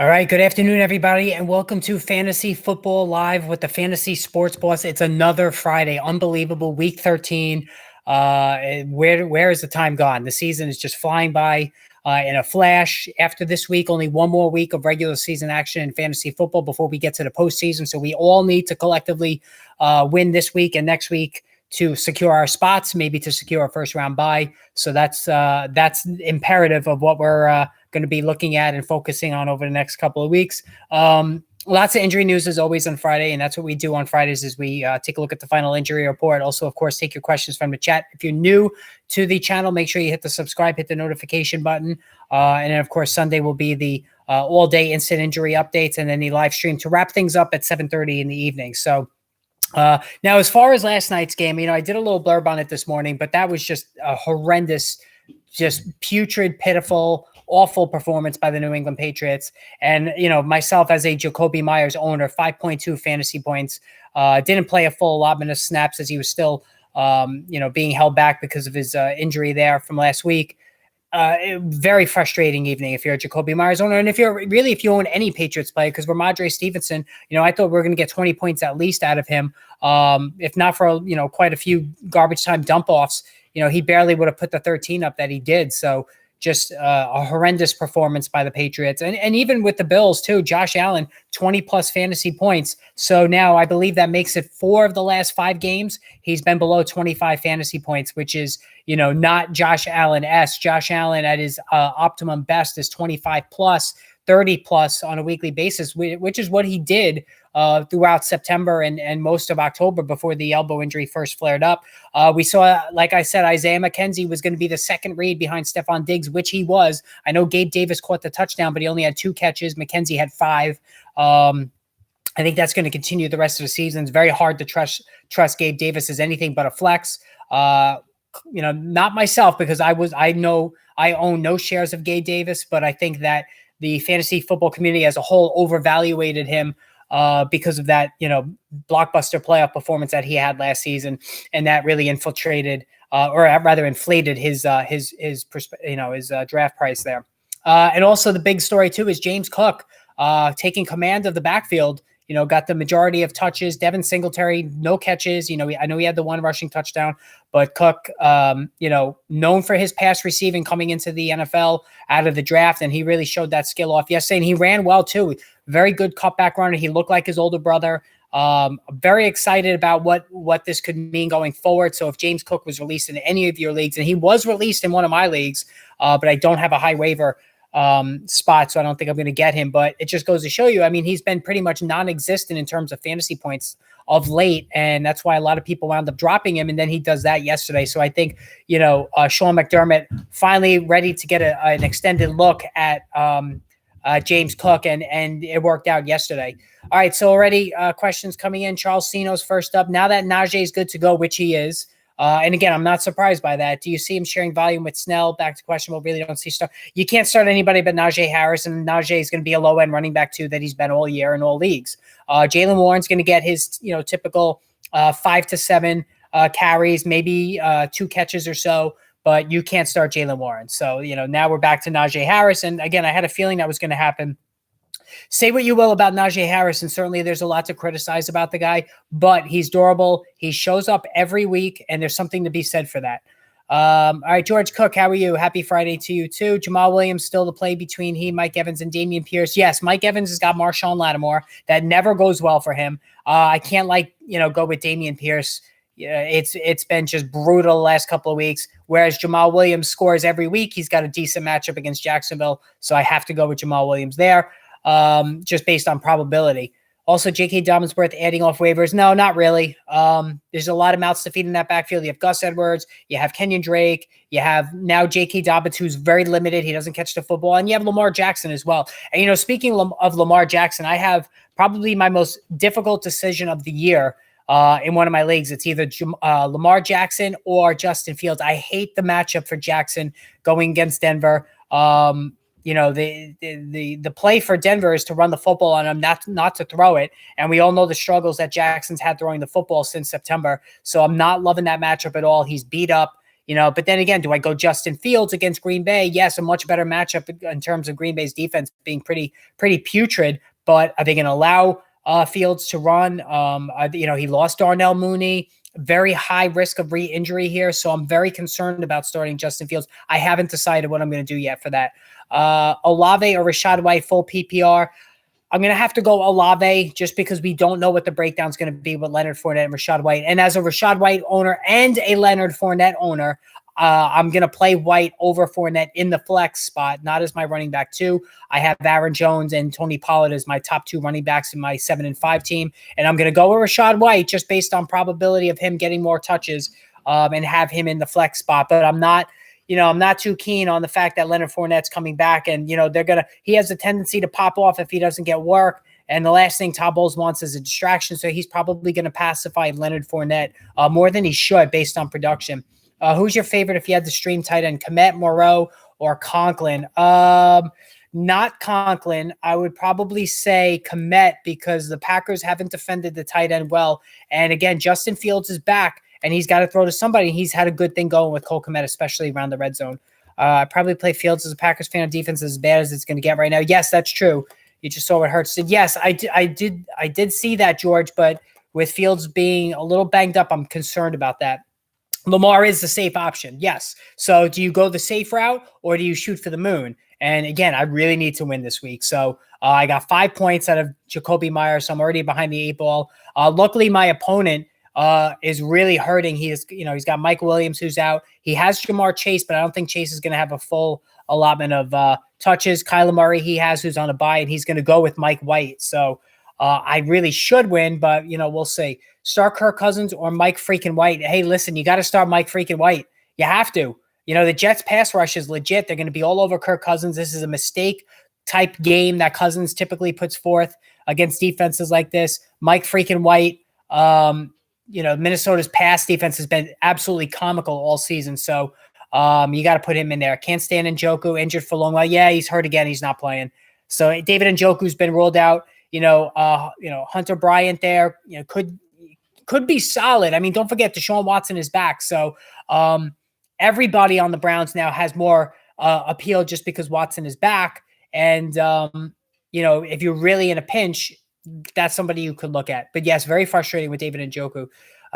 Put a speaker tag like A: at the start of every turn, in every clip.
A: All right, good afternoon, everybody, and welcome to Fantasy Football Live with the Fantasy Sports Boss. It's another Friday, unbelievable week 13. Where is the time gone? The season is just flying by in a flash. After this week, only one more week of regular season action in fantasy football before we get to the postseason. So we all need to collectively win this week and next week to secure our spots, maybe to secure our first round bye. So that's imperative of what we're going to be looking at and focusing on over the next couple of weeks. Lots of injury news as always on Friday, and that's what we do on Fridays is we take a look at the final injury report. Also, of course, take your questions from the chat. If you're new to the channel, make sure you hit the subscribe, hit the notification button. And then, of course, Sunday will be the all-day instant injury updates and then the live stream to wrap things up at 7:30 in the evening. So now, as far as last night's game, I did a little blurb on it this morning, but that was just a horrendous, just putrid, pitiful, awful performance by the New England Patriots. And, myself as a Jakobi Meyers owner, 5.2 fantasy points, didn't play a full allotment of snaps as he was still, being held back because of his injury there from last week. Very frustrating evening if you're a Jakobi Meyers owner. And if you own any Patriots player, because Ramondre Stevenson, I thought we are going to get 20 points at least out of him. If not for, quite a few garbage time dump offs, he barely would have put the 13 up that he did. So just a horrendous performance by the Patriots. And even with the Bills too, Josh Allen, 20 plus fantasy points. So now I believe that makes it 4 of the last 5 games. He's been below 25 fantasy points, which is, not Josh Allen-esque. Josh Allen at his optimum best is 25 plus, 30 plus on a weekly basis, which is what he did throughout September and most of October before the elbow injury first flared up. We saw, like I said, Isaiah McKenzie was going to be the second read behind Stephon Diggs, which he was. I know Gabe Davis caught the touchdown, but he only had 2 catches. McKenzie had 5. I think that's going to continue the rest of the season. It's very hard to trust Gabe Davis as anything but a flex. Not myself, because I know I own no shares of Gabe Davis, but I think that the fantasy football community as a whole overvaluated him because of that, blockbuster playoff performance that he had last season, and that really infiltrated, or rather inflated his draft price there. And also the big story too is James Cook taking command of the backfield. Got the majority of touches. Devin Singletary, no catches. I know he had the 1 rushing touchdown, but Cook, known for his pass receiving coming into the NFL out of the draft, and he really showed that skill off yesterday. And he ran well too. Very good cutback runner. He looked like his older brother. Very excited about what this could mean going forward. So if James Cook was released in any of your leagues, and he was released in one of my leagues, but I don't have a high waiver spot, so I don't think I'm going to get him. But it just goes to show you, he's been pretty much non-existent in terms of fantasy points of late, and that's why a lot of people wound up dropping him, and then he does that yesterday. So I think, Sean McDermott finally ready to get an extended look at James Cook, and it worked out yesterday. All right, so already questions coming in. Charles Sino's first up. Now that Najee is good to go, which he is, and again, I'm not surprised by that. Do you see him sharing volume with Snell? Back to questionable. Really don't see stuff. You can't start anybody but Najee Harris, and Najee is going to be a low-end running back too that he's been all year in all leagues. Jaylen Warren's going to get his typical 5 to 7 carries, maybe 2 catches or so, but you can't start Jaylen Warren. So now we're back to Najee Harris, and again, I had a feeling that was going to happen. Say what you will about Najee Harris, and certainly there's a lot to criticize about the guy, but he's durable. He shows up every week, and there's something to be said for that. All right, George Cook, how are you? Happy Friday to you too. Jamal Williams still the play between he, Mike Evans, and Dameon Pierce. Yes, Mike Evans has got Marshawn Lattimore. That never goes well for him. I can't go with Dameon Pierce. It's been just brutal the last couple of weeks, whereas Jamal Williams scores every week. He's got a decent matchup against Jacksonville, so I have to go with Jamal Williams there. Just based on probability. Also, J.K. Dobbins worth adding off waivers. No, not really. There's a lot of mouths to feed in that backfield. You have Gus Edwards, you have Kenyon Drake, you have now J.K. Dobbins, who's very limited. He doesn't catch the football, and you have Lamar Jackson as well. And, speaking of Lamar Jackson, I have probably my most difficult decision of the year in one of my leagues. It's either Lamar Jackson or Justin Fields. I hate the matchup for Jackson going against Denver. The play for Denver is to run the football on him, not to throw it. And we all know the struggles that Jackson's had throwing the football since September. So I'm not loving that matchup at all. He's beat up. But then again, do I go Justin Fields against Green Bay? Yes, a much better matchup in terms of Green Bay's defense being pretty putrid. But are they going to allow Fields to run? He lost Darnell Mooney. Very high risk of re-injury here, so I'm very concerned about starting Justin Fields. I haven't decided what I'm going to do yet for that. Olave or Rachaad White full PPR. I'm going to have to go Olave just because we don't know what the breakdown is going to be with Leonard Fournette and Rachaad White. And as a Rachaad White owner and a Leonard Fournette owner, I'm going to play White over Fournette in the flex spot, not as my running back 2. I have Aaron Jones and Tony Pollard as my top 2 running backs in my 7-5 team. And I'm going to go with Rachaad White just based on probability of him getting more touches and have him in the flex spot. But I'm not too keen on the fact that Leonard Fournette's coming back and, he has a tendency to pop off if he doesn't get work. And the last thing Todd Bowles wants is a distraction. So he's probably going to pacify Leonard Fournette more than he should based on production. Who's your favorite if you had to stream tight end? Kmet, Moreau, or Conklin? Not Conklin. I would probably say Kmet because the Packers haven't defended the tight end well. And again, Justin Fields is back. And he's got to throw to somebody. He's had a good thing going with Cole Kmet, especially around the red zone. I probably play Fields as a Packers fan. Defense is as bad as it's going to get right now. Yes, that's true. You just saw what Hurts did. Yes, I did see that, George. But with Fields being a little banged up, I'm concerned about that. Lamar is the safe option. Yes. So do you go the safe route or do you shoot for the moon? And again, I really need to win this week. So I got 5 points out of Jacoby Myers. So I'm already behind the 8 ball. Luckily, my opponent is really hurting. He's got Mike Williams who's out. He has Jamar Chase, but I don't think Chase is going to have a full allotment of touches. Kyler Murray he has who's on a bye, and he's going to go with Mike White. So I really should win, but we'll see. Start Kirk Cousins or Mike freaking White. Hey, listen, you got to start Mike freaking White. You have to. The Jets pass rush is legit. They're going to be all over Kirk Cousins. This is a mistake type game that Cousins typically puts forth against defenses like this. Mike freaking White. Minnesota's pass defense has been absolutely comical all season. So you got to put him in there. Can't stand Njoku, injured for a long while. Yeah, he's hurt again. He's not playing. So David Njoku's been ruled out. Hunter Bryant there, could be solid. I mean, don't forget Deshaun Watson is back. So everybody on the Browns now has more appeal just because Watson is back. And, if you're really in a pinch, that's somebody you could look at. But yes, very frustrating with David Njoku.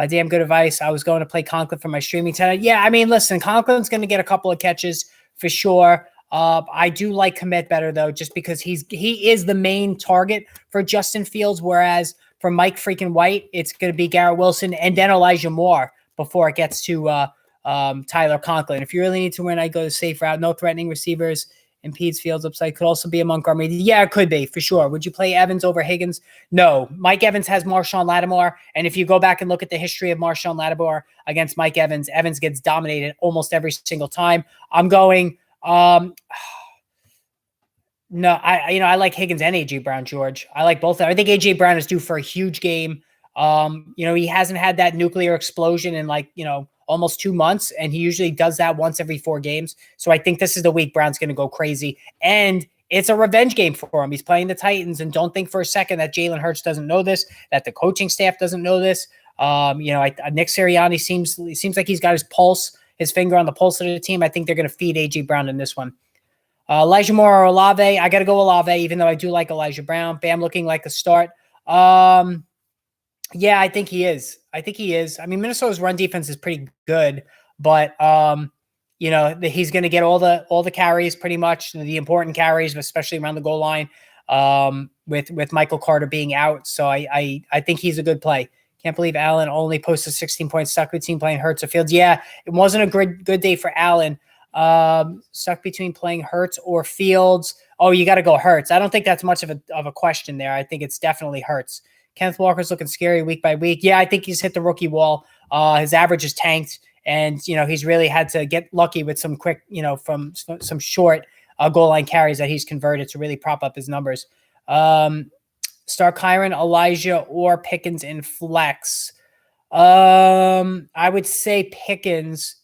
A: Damn good advice. I was going to play Conklin for my streaming tonight. Yeah, I mean, listen, Conklin's going to get a couple of catches for sure. I do like Kmet better though, just because he is the main target for Justin Fields, whereas for Mike freaking White, it's going to be Garrett Wilson and then Elijah Moore before it gets to Tyler Conklin. If you really need to win, I go the safe route. No threatening receivers. Impedes Fields upside. Could also be a Montgomery. Yeah, it could be for sure. Would you play Evans over Higgins? No. Mike Evans has Marshawn Lattimore. And if you go back and look at the history of Marshawn Lattimore against Mike Evans, Evans gets dominated almost every single time. I'm going, no, I like Higgins and AJ Brown, George. I like both of them. I think AJ Brown is due for a huge game. He hasn't had that nuclear explosion in almost 2 months, and he usually does that once every 4 games. So I think this is the week Brown's going to go crazy, and it's a revenge game for him. He's playing the Titans, and don't think for a second that Jalen Hurts doesn't know this, that the coaching staff doesn't know this. Nick Sirianni seems like he's got his finger on the pulse of the team. I think they're going to feed AJ Brown in this one. Elijah Moore or Olave? I got to go Olave, even though I do like Elijah Brown. Bam looking like a start. Yeah, I think he is. I mean, Minnesota's run defense is pretty good, but he's going to get all the carries pretty much, the important carries, especially around the goal line. With Michael Carter being out, so I think he's a good play. Can't believe Allen only posted 16 points. Stuck between playing Hurts or Fields. Yeah, it wasn't a good day for Allen. Stuck between playing Hurts or Fields. Oh, you got to go Hurts. I don't think that's much of a question there. I think it's definitely Hurts. Kenneth Walker's looking scary week by week. Yeah, I think he's hit the rookie wall. His average is tanked, and he's really had to get lucky with some quick, from some short goal line carries that he's converted to really prop up his numbers. Start Kyron, Elijah, or Pickens in flex. I would say Pickens.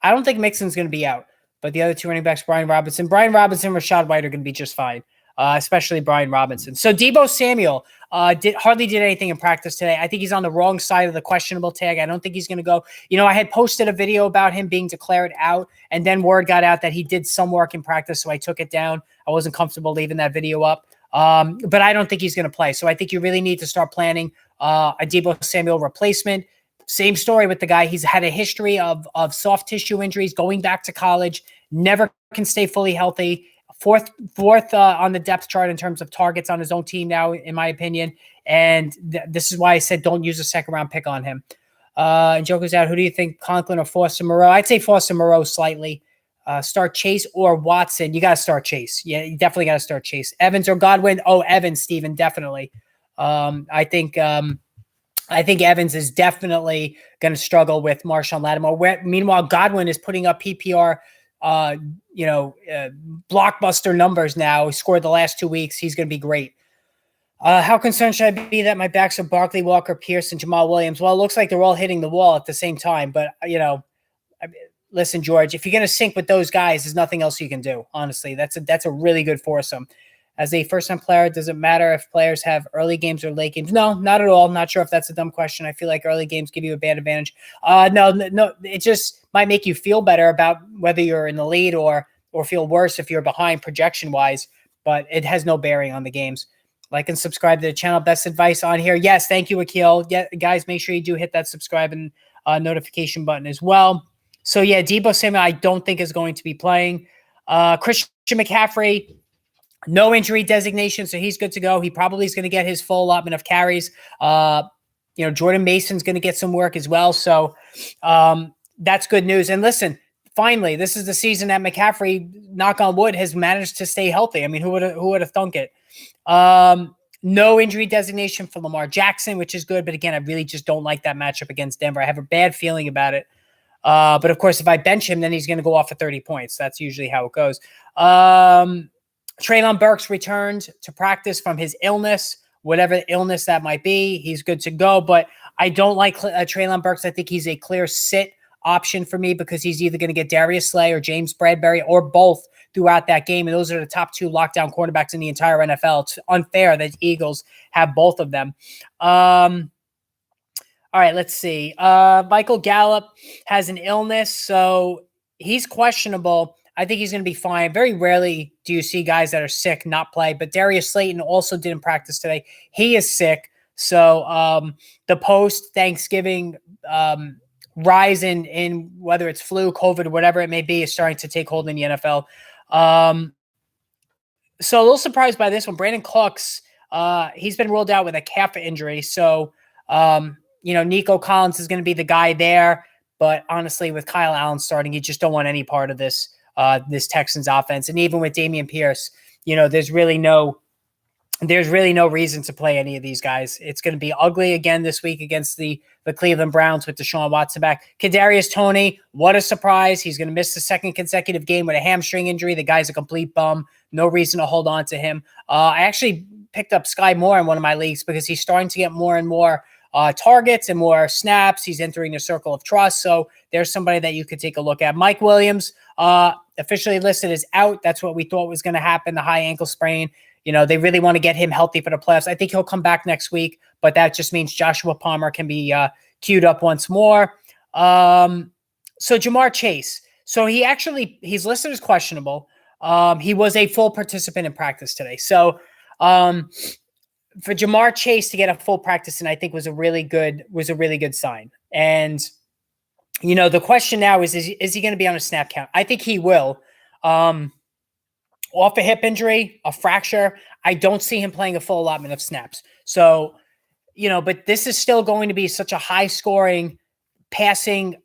A: I don't think Mixon's going to be out, but the other 2 running backs, Brian Robinson, Rachaad White are going to be just fine. especially Brian Robinson. So Deebo Samuel hardly did anything in practice today. I think he's on the wrong side of the questionable tag. I don't think he's going to go. I had posted a video about him being declared out, and then word got out that he did some work in practice, so I took it down. I wasn't comfortable leaving that video up. But I don't think he's going to play. So I think you really need to start planning a Deebo Samuel replacement. Same story with the guy. He's had a history of soft tissue injuries going back to college, never can stay fully healthy. Fourth on the depth chart in terms of targets on his own team now, in my opinion. And this is why I said don't use a second-round pick on him. And Joker's out. Who do you think, Conklin or Foster Moreau? I'd say Foster Moreau slightly. Start Chase or Watson. You got to start Chase. Yeah, you definitely got to start Chase. Evans or Godwin? Oh, Evans, Steven, definitely. I think Evans is definitely going to struggle with Marshawn Lattimore. Meanwhile, Godwin is putting up PPR, blockbuster numbers now. He scored the last 2 weeks. He's going to be great. How concerned should I be that my backs are Barkley, Walker, Pierce, and Jamal Williams? Well, it looks like they're all hitting the wall at the same time, but listen, George, if you're going to sync with those guys, there's nothing else you can do. Honestly, that's a really good foursome. As a first-time player, does it matter if players have early games or late games? No, not at all. Not sure if that's a dumb question. I feel like early games give you a bad advantage. No, it just might make you feel better about whether you're in the lead or feel worse if you're behind projection-wise, but it has no bearing on the games. Like and subscribe to the channel. Best advice on here. Yes, thank you, Akil. Yeah, guys, make sure you do hit that subscribe and notification button as well. So, yeah, Deebo Samuel, I don't think is going to be playing. Christian McCaffrey, no injury designation, so he's good to go. He probably is going to get his full allotment of carries. Jordan Mason's going to get some work as well. So that's good news. And listen, finally, this is the season that McCaffrey, knock on wood, has managed to stay healthy. I mean, who would have thunk it? No injury designation for Lamar Jackson, which is good. But again, I really just don't like that matchup against Denver. I have a bad feeling about it. But of course, if I bench him, then he's going to go off for 30 points. That's usually how it goes. Treylon Burks returned to practice from his illness, whatever illness that might be. He's good to go, but I don't like Treylon Burks. I think he's a clear sit option for me because he's either going to get Darius Slay or James Bradbury or both throughout that game. And those are the top two lockdown quarterbacks in the entire NFL. It's unfair that Eagles have both of them. All right, let's see. Michael Gallup has an illness, so he's questionable. I think he's going to be fine. Very rarely do you see guys that are sick not play, but Darius Slayton also didn't practice today. He is sick. So the post-Thanksgiving rise in whether it's flu, COVID, whatever it may be, is starting to take hold in the NFL. So a little surprised by this one. Brandon Cooks, he's been ruled out with a calf injury. So, Nico Collins is going to be the guy there. But honestly, with Kyle Allen starting, you just don't want any part of this Texans offense. And even with Dameon Pierce, there's really no reason to play any of these guys. It's going to be ugly again this week against the Cleveland Browns with Deshaun Watson back. Kadarius Toney, what a surprise. He's going to miss the second consecutive game with a hamstring injury. The guy's a complete bum. No reason to hold on to him. I actually picked up Sky Moore in one of my leagues because he's starting to get more and more targets and more snaps. He's entering the circle of trust. So there's somebody that you could take a look at. Mike Williams, officially listed as out. That's what we thought was going to happen, the high ankle sprain. They really want to get him healthy for the playoffs. I think he'll come back next week, but that just means Joshua Palmer can be queued up once more. So Ja'Marr Chase. So he's listed as questionable. He was a full participant in practice today. So for Ja'Marr Chase to get a full practice, and I think was a really good sign. And the question now is he going to be on a snap count? I think he will. Off a hip injury, a fracture, I don't see him playing a full allotment of snaps. So, but this is still going to be such a high-scoring, passing,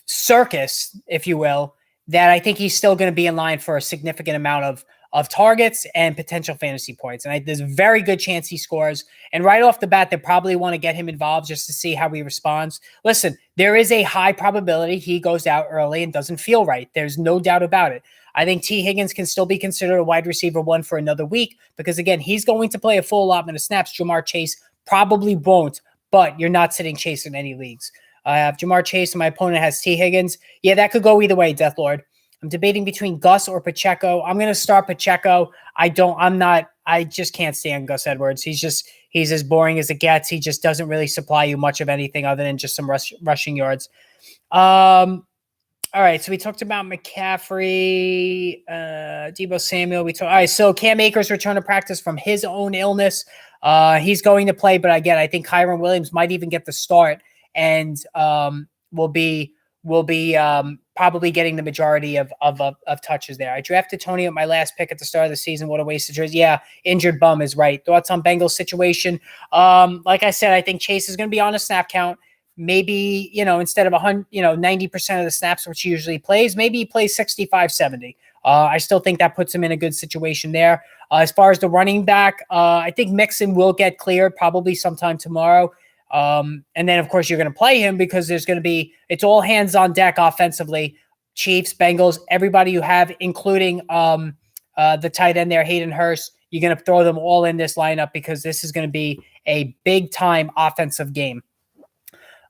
A: circus, if you will, that I think he's still going to be in line for a significant amount of targets and potential fantasy points. And there's a very good chance he scores. And right off the bat, they probably want to get him involved just to see how he responds. Listen, there is a high probability he goes out early and doesn't feel right. There's no doubt about it. I think T. Higgins can still be considered a wide receiver one for another week because, again, he's going to play a full allotment of snaps. Ja'Marr Chase probably won't, but you're not sitting Chase in any leagues. I have Ja'Marr Chase and my opponent has T. Higgins. Yeah, that could go either way, Death Lord. I'm debating between Gus or Pacheco. I'm going to start Pacheco. I just can't stand Gus Edwards. He's as boring as it gets. He just doesn't really supply you much of anything other than just some rushing yards. All right, so we talked about McCaffrey, Deebo Samuel. All right, so Cam Akers returned to practice from his own illness. He's going to play, but again, I think Kyren Williams might even get the start and will be probably getting the majority of touches there. I drafted Tony at my last pick at the start of the season. What a waste of jersey. Yeah, injured bum is right. Thoughts on Bengals situation? Like I said, I think Chase is going to be on a snap count. Maybe, instead of 90% of the snaps, which he usually plays, maybe he plays 65, 70. I still think that puts him in a good situation there. As far as the running back, I think Mixon will get cleared probably sometime tomorrow. And then, of course, you're going to play him because it's all hands on deck offensively. Chiefs, Bengals, everybody you have, including the tight end there, Hayden Hurst. You're going to throw them all in this lineup because this is going to be a big-time offensive game.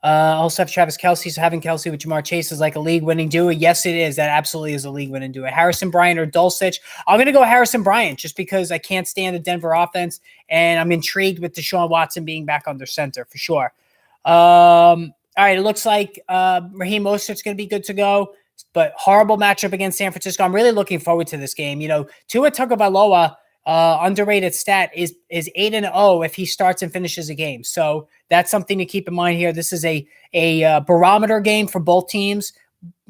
A: Also have Travis Kelce. So having Kelce with Jamar Chase is like a league-winning duo. Yes, it is. That absolutely is a league-winning duo. Harrison Bryant or Dulcich. I'm going to go Harrison Bryant just because I can't stand the Denver offense, and I'm intrigued with Deshaun Watson being back under center for sure. All right, it looks like Raheem Mostert's going to be good to go, but horrible matchup against San Francisco. I'm really looking forward to this game. Tua Tagovailoa, underrated stat is 8-0 if he starts and finishes a game. So that's something to keep in mind here. This is a barometer game for both teams.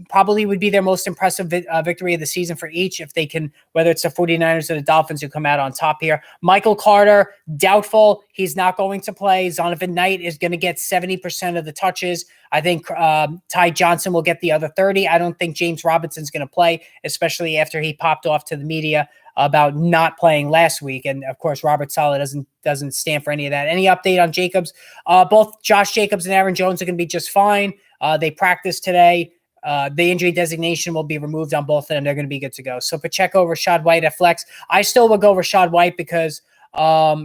A: Probably would be their most impressive victory of the season for each if they can, whether it's the 49ers or the Dolphins who come out on top here. Michael Carter, doubtful. He's not going to play. Zonovan Knight is going to get 70% of the touches. I think Ty Johnson will get the other 30. I don't think James Robinson's going to play, especially after he popped off to the media about not playing last week. And of course, Robert Saleh doesn't stand for any of that. Any update on Jacobs? Both Josh Jacobs and Aaron Jones are going to be just fine. They practiced today. The injury designation will be removed on both of them. They're going to be good to go. So Pacheco, Rachaad White at flex. I still will go Rachaad White because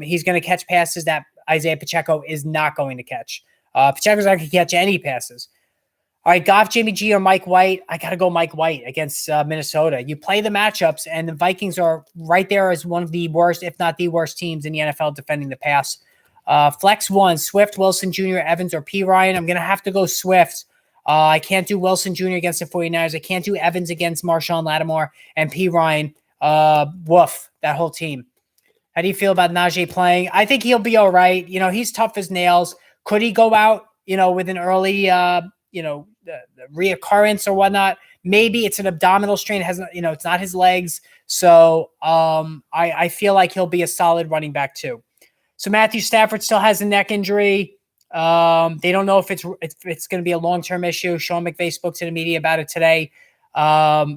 A: he's going to catch passes that Isaiah Pacheco is not going to catch. Pacheco's not going to catch any passes. All right, Goff, Jimmy G, or Mike White. I got to go Mike White against Minnesota. You play the matchups, and the Vikings are right there as one of the worst, if not the worst teams in the NFL defending the pass. Flex 1, Swift, Wilson Jr., Evans, or P. Ryan. I'm going to have to go Swift. I can't do Wilson Jr. against the 49ers. I can't do Evans against Marshawn Lattimore and P. Ryan. Woof, that whole team. How do you feel about Najee playing? I think he'll be all right. He's tough as nails. Could he go out, with an early, the reoccurrence or whatnot? Maybe it's an abdominal strain. It's not his legs. So I feel like he'll be a solid running back too. So Matthew Stafford still has a neck injury. They don't know if it's going to be a long-term issue. Sean McVay spoke to the media about it today.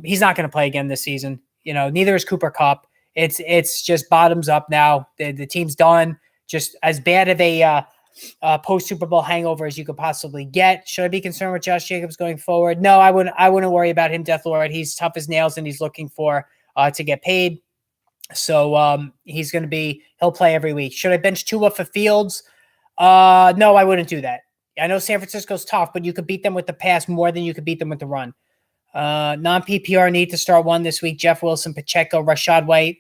A: He's not going to play again this season. Neither is Cooper Kupp. It's just bottoms up now. The team's done. Just as bad of a post-Super Bowl hangover as you could possibly get. Should I be concerned with Josh Jacobs going forward? No, I wouldn't worry about him, Death Lord. He's tough as nails and he's looking for to get paid. So he'll play every week. Should I bench Tua for Fields? No, I wouldn't do that. I know San Francisco's tough, but you could beat them with the pass more than you could beat them with the run. Non-PPR need to start one this week. Jeff Wilson, Pacheco, Rachaad White.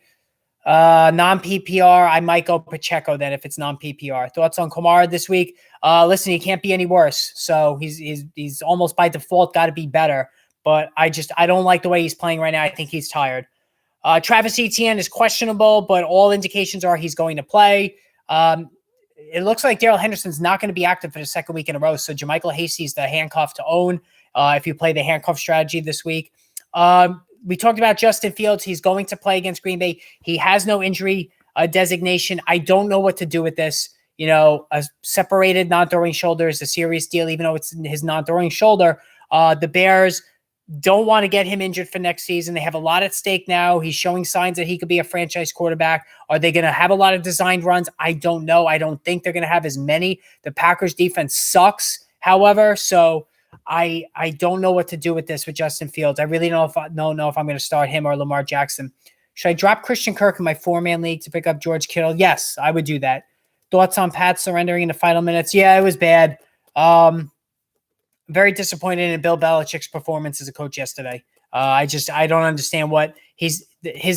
A: Non-PPR, I might go Pacheco then if it's non-PPR. Thoughts on Kamara this week? Listen, he can't be any worse. So he's almost by default got to be better. But I don't like the way he's playing right now. I think he's tired. Travis Etienne is questionable, but all indications are he's going to play. It looks like Darrell Henderson's not going to be active for the second week in a row. So JaMychal Hasty's the handcuff to own if you play the handcuff strategy this week. We talked about Justin Fields. He's going to play against Green Bay. He has no injury designation. I don't know what to do with this. A separated non-throwing shoulder is a serious deal, even though it's his non-throwing shoulder. The Bears don't want to get him injured for next season. They have a lot at stake now. He's showing signs that he could be a franchise quarterback. Are they going to have a lot of designed runs? I don't know. I don't think they're going to have as many. The Packers defense sucks, however, so I don't know what to do with this with Justin Fields. I really don't know if I'm going to start him or Lamar Jackson. Should I drop Christian Kirk in my 4-man league to pick up George Kittle? Yes, I would do that. Thoughts on Pat surrendering in the final minutes? Yeah, it was bad. Very disappointed in Bill Belichick's performance as a coach yesterday. I don't understand what his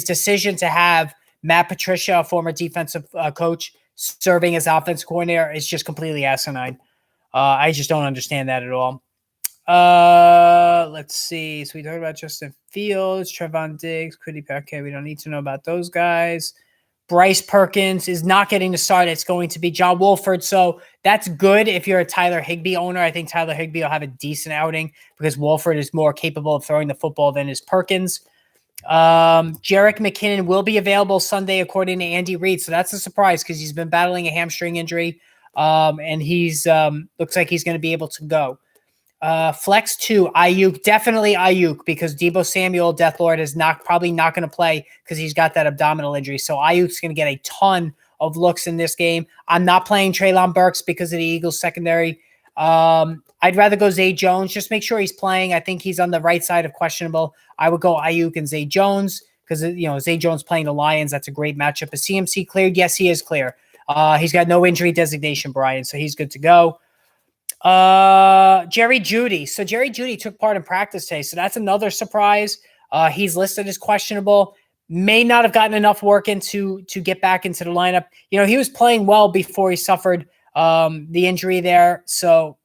A: decision to have Matt Patricia, a former defensive coach, serving as offensive coordinator is just completely asinine. I just don't understand that at all. Let's see. So we talked about Justin Fields, Trevon Diggs, Kwity Paye. Okay, we don't need to know about those guys. Bryce Perkins is not getting the start. It's going to be John Wolford. So that's good if you're a Tyler Higbee owner. I think Tyler Higbee will have a decent outing because Wolford is more capable of throwing the football than is Perkins. Jerick McKinnon will be available Sunday, according to Andy Reid. So that's a surprise because he's been battling a hamstring injury. And he's looks like he's going to be able to go. Flex 2, Ayuk, definitely Ayuk, because Deebo Samuel, Death Lord, is probably not going to play because he's got that abdominal injury. So Ayuk's going to get a ton of looks in this game. I'm not playing Treylon Burks because of the Eagles secondary. I'd rather go Zay Jones. Just make sure he's playing. I think he's on the right side of questionable. I would go Ayuk and Zay Jones because, Zay Jones playing the Lions. That's a great matchup. Is CMC cleared? Yes, he is clear. He's got no injury designation, Brian, so he's good to go. Jerry Jeudy. So Jerry Jeudy took part in practice today, so that's another surprise. He's listed as questionable. May not have gotten enough work in to get back into the lineup. He was playing well before he suffered the injury there. So,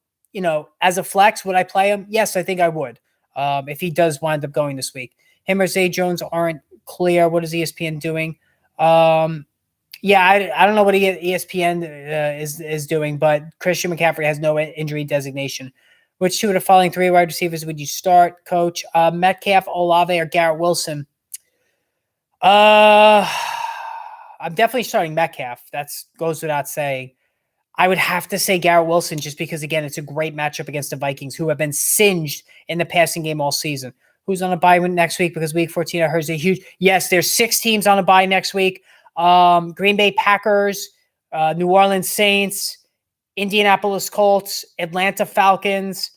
A: as a flex, would I play him? Yes, I think I would. If he does wind up going this week. Him or Zay Jones aren't clear. What is ESPN doing? Yeah, I don't know what ESPN is doing, but Christian McCaffrey has no injury designation. Which two of the following 3 wide receivers would you start, Coach? Metcalf, Olave, or Garrett Wilson? I'm definitely starting Metcalf. That goes without saying. I would have to say Garrett Wilson just because, again, it's a great matchup against the Vikings, who have been singed in the passing game all season. Who's on a bye next week? Because week 14, I heard is a huge – yes, there's 6 teams on a bye next week. Green Bay Packers, New Orleans Saints, Indianapolis Colts, Atlanta Falcons,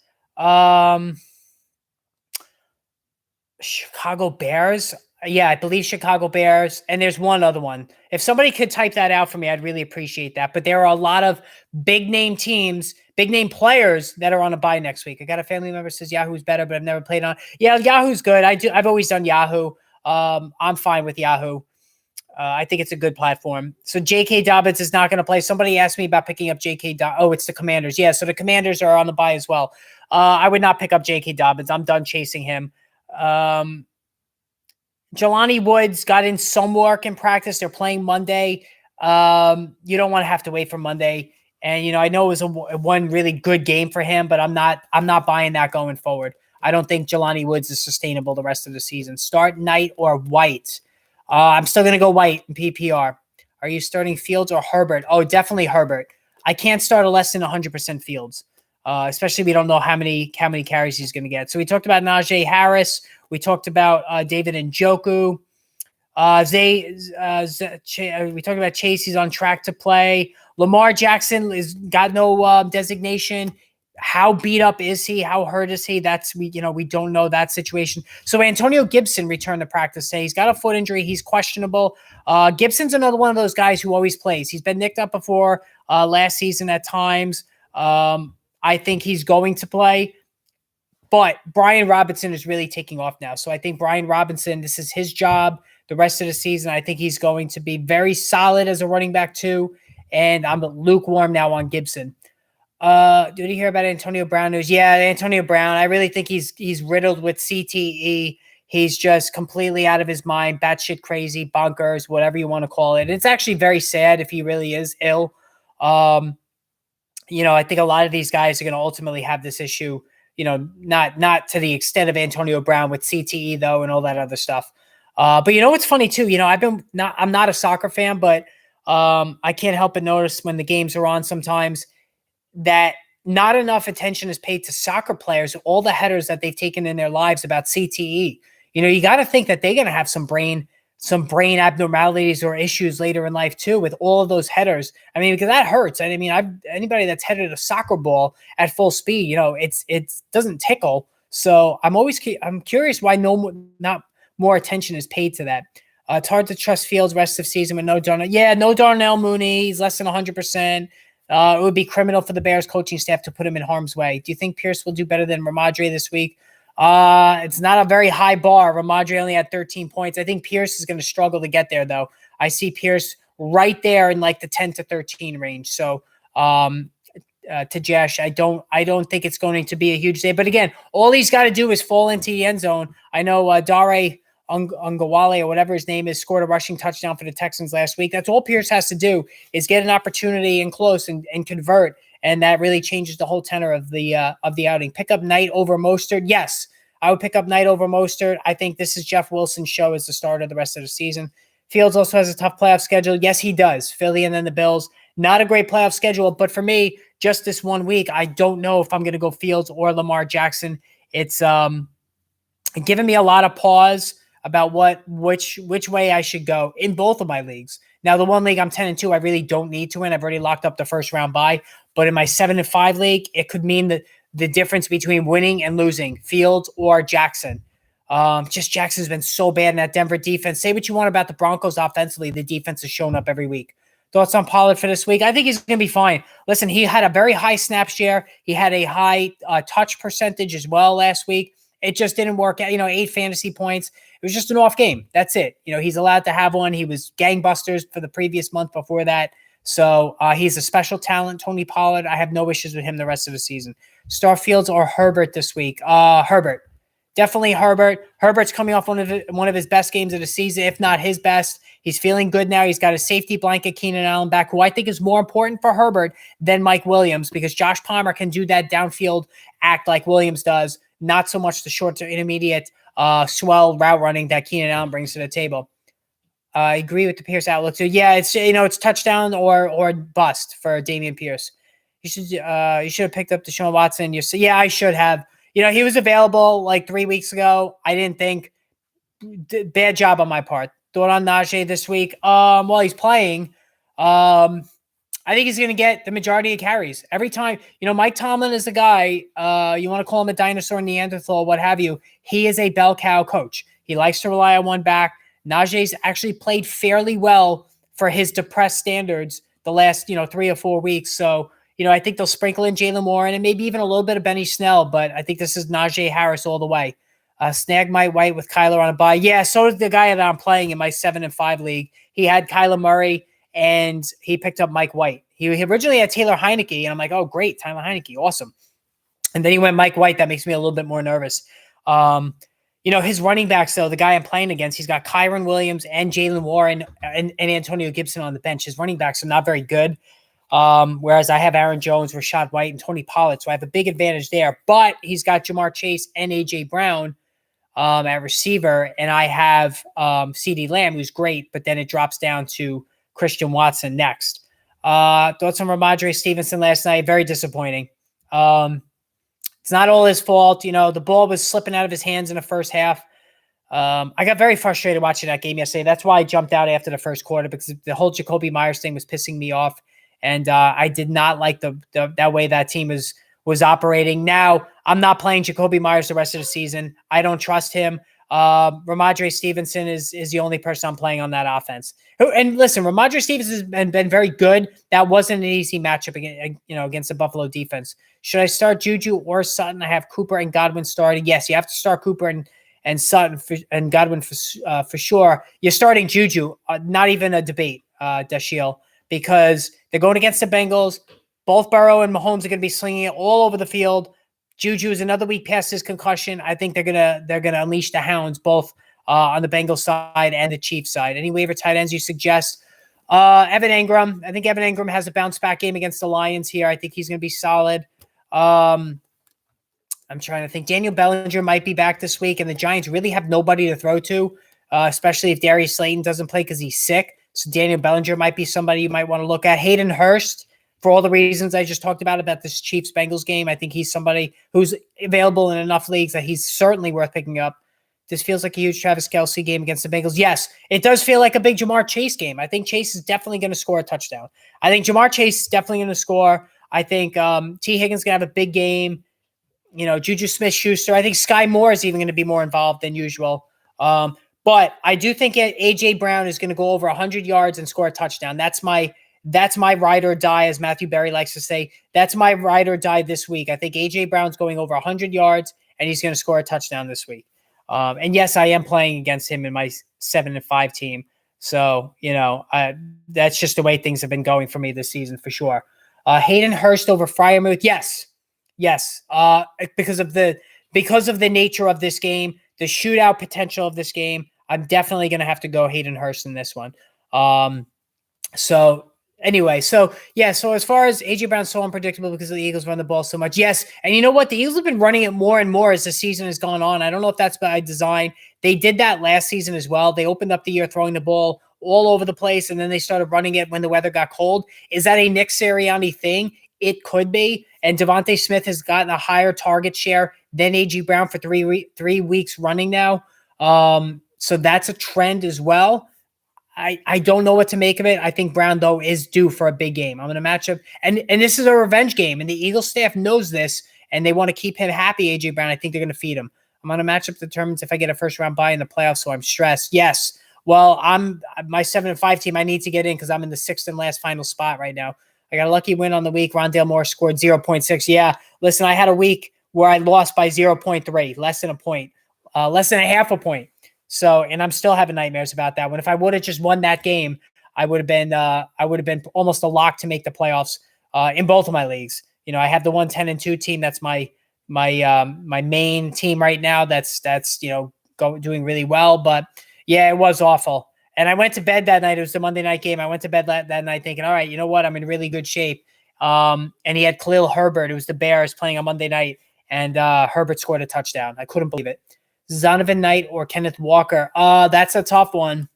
A: Chicago Bears. Yeah, I believe Chicago Bears. And there's one other one. If somebody could type that out for me, I'd really appreciate that. But there are a lot of big name teams, big name players that are on a bye next week. I got a family member who says Yahoo's better, but I've never played on. Yeah, Yahoo's good. I've always done Yahoo. I'm fine with Yahoo. I think it's a good platform. So J.K. Dobbins is not going to play. Somebody asked me about picking up J.K. Dobbins. Oh, it's the Commanders. Yeah, so the Commanders are on the bye as well. I would not pick up J.K. Dobbins. I'm done chasing him. Jelani Woods got in some work in practice. They're playing Monday. You don't want to have to wait for Monday. And, I know it was one really good game for him, but I'm not buying that going forward. I don't think Jelani Woods is sustainable the rest of the season. Start Knight or White. I'm still going to go White in PPR. Are you starting Fields or Herbert? Oh, definitely Herbert. I can't start a less than 100% Fields, especially we don't know how many carries he's going to get. So we talked about Najee Harris. We talked about David Njoku. We talked about Chase. He's on track to play. Lamar Jackson is got no designation. How beat up is he? How hurt is he? We don't know that situation. So Antonio Gibson returned to practice today. He's got a foot injury. He's questionable. Gibson's another one of those guys who always plays. He's been nicked up before last season at times. I think he's going to play. But Brian Robinson is really taking off now. So I think Brian Robinson, this is his job the rest of the season. I think he's going to be very solid as a running back too. And I'm lukewarm now on Gibson. Did you hear about Antonio Brown news? Yeah, Antonio Brown. I really think he's riddled with CTE. He's just completely out of his mind, batshit crazy, bonkers, whatever you want to call it. It's actually very sad if he really is ill. I think a lot of these guys are going to ultimately have this issue. Not to the extent of Antonio Brown with CTE though, and all that other stuff. But what's funny too? I'm not a soccer fan, but I can't help but notice when the games are on sometimes that not enough attention is paid to soccer players, all the headers that they've taken in their lives about CTE. You got to think that they're going to have some brain abnormalities or issues later in life too, with all of those headers. I mean, because that hurts. Anybody that's headed a soccer ball at full speed, it doesn't tickle. So I'm curious why not more attention is paid to that. It's hard to trust Fields rest of season with no Darnell. Yeah, no Darnell Mooney. He's less than 100%. It would be criminal for the Bears coaching staff to put him in harm's way. Do you think Pierce will do better than Ramadre this week? It's not a very high bar. Ramondre only had 13 points. I think Pierce is going to struggle to get there, though. I see Pierce right there in like the 10 to 13 range. So, to Josh, I don't think it's going to be a huge day. But again, all he's got to do is fall into the end zone. I know Dare Ungawale or whatever his name is scored a rushing touchdown for the Texans last week. That's all Pierce has to do is get an opportunity in close and convert. And that really changes the whole tenor of the outing. Pick up Knight over Mostert. Yes, I would pick up Knight over Mostert. I think this is Jeff Wilson's show as the start of the rest of the season. Fields also has a tough playoff schedule. Yes, he does. Philly and then the Bills. Not a great playoff schedule, but for me, just this 1 week, I don't know if I'm going to go Fields or Lamar Jackson. It's giving me a lot of pause about which way I should go in both of my leagues. Now, the one league I'm 10-2, I really don't need to win. I've already locked up the first round bye. But in my 7-5 league, it could mean that the difference between winning and losing, Fields or Jackson. Just Jackson's been so bad in that Denver defense. Say what you want about the Broncos offensively. The defense has shown up every week. Thoughts on Pollard for this week? I think he's going to be fine. Listen, he had a very high snap share. He had a high touch percentage as well last week. It just didn't work out. 8 fantasy points. It was just an off game. That's it. He's allowed to have one. He was gangbusters for the previous month before that. So he's a special talent, Tony Pollard. I have no issues with him the rest of the season. Starfields or Herbert this week? Herbert. Definitely Herbert. Herbert's coming off one of his best games of the season, if not his best. He's feeling good now. He's got a safety blanket, Keenan Allen back, who I think is more important for Herbert than Mike Williams because Josh Palmer can do that downfield act like Williams does, not so much the short to intermediate swell route running that Keenan Allen brings to the table. I agree with the Pierce outlook. So yeah, it's touchdown or bust for Dameon Pierce. You should have picked up Deshaun Watson. Yeah, I should have. He was available like 3 weeks ago. I didn't think. Bad job on my part. Thought on Najee this week. While he's playing, I think he's going to get the majority of carries every time. Mike Tomlin is the guy. You want to call him a dinosaur, Neanderthal, what have you? He is a bell cow coach. He likes to rely on one back. Najee's actually played fairly well for his depressed standards the last 3 or 4 weeks. So. I think they'll sprinkle in Jalen Warren and maybe even a little bit of Benny Snell, but I think this is Najee Harris all the way. Snag Mike White with Kyler on a bye. Yeah, so did the guy that I'm playing in my 7-5 league. He had Kyler Murray and he picked up Mike White. He originally had Taylor Heineke, and I'm like, oh, great, Taylor Heineke, awesome. And then he went Mike White. That makes me a little bit more nervous. His running backs, though, the guy I'm playing against, he's got Kyron Williams and Jalen Warren and Antonio Gibson on the bench. His running backs are not very good. Whereas I have Aaron Jones, Rashad White, and Tony Pollard. So I have a big advantage there. But he's got Jamar Chase and A.J. Brown at receiver. And I have CeeDee Lamb, who's great. But then it drops down to Christian Watson next. Thoughts on Ramondre Stevenson last night? Very disappointing. It's not all his fault. The ball was slipping out of his hands in the first half. I got very frustrated watching that game yesterday. That's why I jumped out after the first quarter because the whole Jacoby Myers thing was pissing me off. And I did not like that way that team was operating. Now, I'm not playing Jacoby Myers the rest of the season. I don't trust him. Ramondre Stevenson is the only person I'm playing on that offense. And listen, Ramondre Stevenson has been very good. That wasn't an easy matchup against the Buffalo defense. Should I start Juju or Sutton? I have Cooper and Godwin starting. Yes, you have to start Cooper and Sutton and Godwin for sure. You're starting Juju, not even a debate, Dashiell, because they're going against the Bengals. Both Burrow and Mahomes are going to be slinging it all over the field. Juju is another week past his concussion. I think they're gonna unleash the hounds both on the Bengals side and the Chiefs side. Any waiver tight ends you suggest? Evan Engram. I think Evan Engram has a bounce back game against the Lions here. I think he's going to be solid. I'm trying to think. Daniel Bellinger might be back this week, and the Giants really have nobody to throw to, especially if Darius Slayton doesn't play because he's sick. So Daniel Bellinger might be somebody you might want to look at. Hayden Hurst, for all the reasons I just talked about this Chiefs-Bengals game, I think he's somebody who's available in enough leagues that he's certainly worth picking up. This feels like a huge Travis Kelce game against the Bengals. Yes, it does feel like a big Jamar Chase game. I think Chase is definitely going to score a touchdown. I think Jamar Chase is definitely going to score. I think T. Higgins going to have a big game. Juju Smith-Schuster. I think Sky Moore is even going to be more involved than usual. But I do think A.J. Brown is going to go over 100 yards and score a touchdown. That's my ride or die, as Matthew Berry likes to say. That's my ride or die this week. I think A.J. Brown's going over 100 yards and he's going to score a touchdown this week. And yes, I am playing against him in my 7-5 team. So, that's just the way things have been going for me this season for sure. Hayden Hurst over Freiermuth. Yes. Because of the nature of this game, the shootout potential of this game, I'm definitely going to have to go Hayden Hurst in this one. So as far as A.J. Brown's so unpredictable because the Eagles run the ball so much, yes. And you know what? The Eagles have been running it more and more as the season has gone on. I don't know if that's by design. They did that last season as well. They opened up the year throwing the ball all over the place, and then they started running it when the weather got cold. Is that a Nick Sirianni thing? It could be. And Devontae Smith has gotten a higher target share than A.J. Brown for 3 weeks running now. So that's a trend as well. I don't know what to make of it. I think Brown, though, is due for a big game. I'm going to match up. And this is a revenge game, and the Eagles staff knows this, and they want to keep him happy, A.J. Brown. I think they're going to feed him. I'm on a matchup that determines if I get a first-round bye in the playoffs, so I'm stressed. Yes. Well, my 7-5 team, I need to get in because I'm in the 6th and last final spot right now. I got a lucky win on the week. Rondale Moore scored 0.6. Yeah, listen, I had a week where I lost by 0.3, less than a point, less than a half a point. So, and I'm still having nightmares about that one. If I would have just won that game, I would have been almost a lock to make the playoffs in both of my leagues. I have the 10-2 team. That's my main team right now. That's doing really well. But yeah, it was awful. And I went to bed that night. It was the Monday night game. I went to bed that night thinking, all right, you know what? I'm in really good shape. And he had Khalil Herbert. It was the Bears playing on Monday night, and Herbert scored a touchdown. I couldn't believe it. Zonovan Knight or Kenneth Walker. That's a tough one.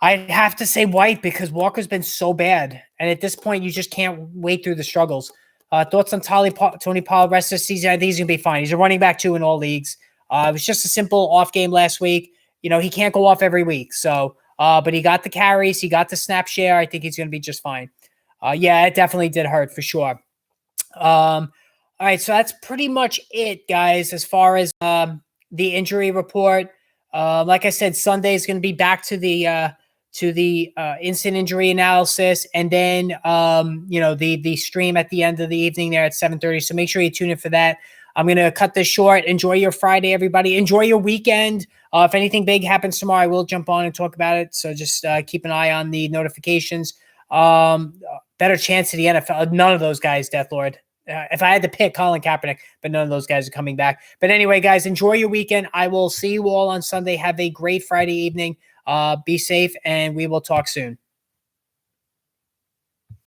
A: I'd have to say White because Walker's been so bad. And at this point, you just can't wait through the struggles. Thoughts on Tony Pollard rest of the season? I think he's going to be fine. He's a running back too in all leagues. It was just a simple off game last week. He can't go off every week. So, but he got the carries. He got the snap share. I think he's going to be just fine. Yeah, it definitely did hurt for sure. All right. So that's pretty much it, guys, as far as the injury report. Like I said, Sunday is going to be back to the instant injury analysis, and then the stream at the end of the evening there at 7:30. So make sure you tune in for that. I'm going to cut this short. Enjoy your Friday, everybody. Enjoy your weekend. If anything big happens tomorrow, I will jump on and talk about it. So just keep an eye on the notifications. Better chance to the NFL. None of those guys, Death Lord. If I had to pick, Colin Kaepernick, but none of those guys are coming back. But anyway, guys, enjoy your weekend. I will see you all on Sunday. Have a great Friday evening. Be safe, and we will talk soon.